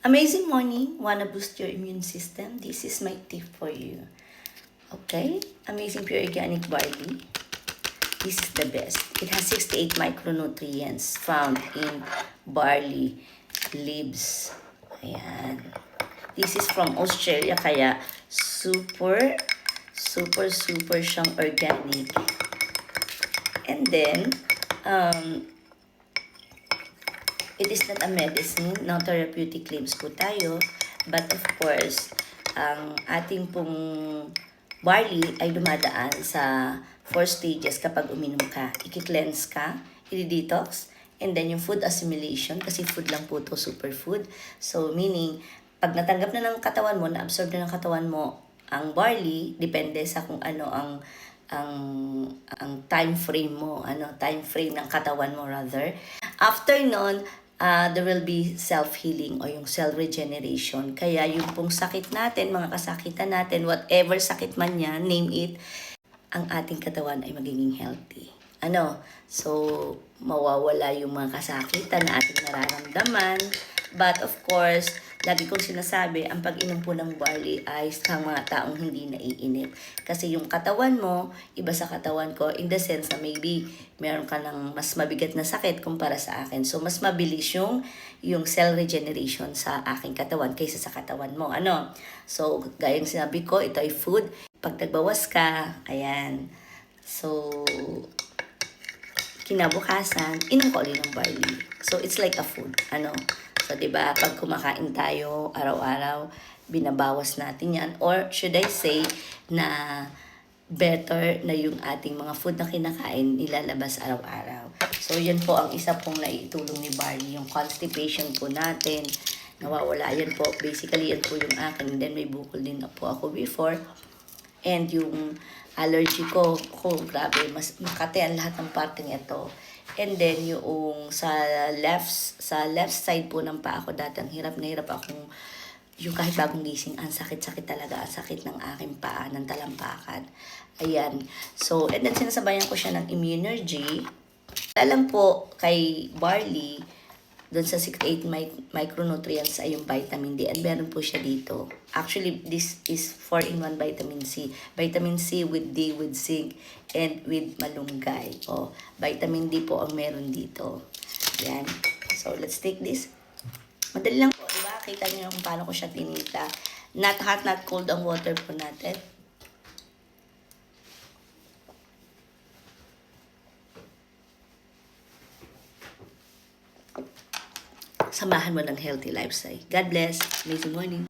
Amazing morning. Wanna boost your immune system? This is my tip for you. Okay? Amazing Pure Organic Barley. This is the best. It has 68 micronutrients found in barley leaves. Ayan. This is from Australia, kaya super siyang organic. And then, it is not a medicine, no therapeutic claims po tayo. But of course, ang ating pong barley ay dumadaan sa 4 stages kapag uminom ka. I-cleanse ka, i-detox, and then yung food assimilation, kasi food lang po to, superfood. So meaning, pag natanggap na ng katawan mo, na-absorb na ng katawan mo ang barley, depende sa kung ano ang time frame mo, time frame ng katawan mo rather. After nun, there will be self-healing o yung cell regeneration. Kaya yung pong sakit natin, mga kasakitan natin, whatever sakit man yan, name it, ang ating katawan ay magiging healthy. So, mawawala yung mga kasakitan na ating nararamdaman. But of course, lagi kong sinasabi, ang pag-inom po ng barley ay sa mga taong hindi naiinip. Kasi yung katawan mo, iba sa katawan ko, in the sense na maybe meron ka ng mas mabigat na sakit kumpara sa akin. So, mas mabilis yung cell regeneration sa aking katawan kaysa sa katawan mo. So, gayang sinabi ko, ito ay food. Pag nagbawas ka, ayan. So, kinabukasan, inom ko ulit ng barley. So, it's like a food. So, diba, pag kumakain tayo araw-araw, binabawas natin yan. Or, should I say, na better na yung ating mga food na kinakain, nilalabas araw-araw. So, yan po ang isa pong naitulong ni barley. Yung constipation po natin, nawawala yan po. Basically, yan po yung akin. And then, may bukol din na po ako before. And yung allergy ko, grabe, mas makati ang lahat ng parteng ito. And then, yung sa left side po ng paa ko, dati ang hirap na hirap akong, yung kahit bagong gising, ang sakit-sakit talaga, ang sakit ng aking paa, ng talampakan. Ayan. So, and then sinasabayan ko siya ng Immunergy. Alam po, kay barley, doon sa 68 micronutrients ay yung vitamin D. And meron po siya dito. Actually, this is 4-in-1 vitamin C. Vitamin C with D, with zinc, and with malunggay. Vitamin D po ang meron dito. Ayan. So, let's take this. Madali lang po, diba? Kita niyo kung paano ko siya tinita. Not hot, not cold ang water po natin. Samahan mo ng healthy lifestyle. God bless. Amazing morning.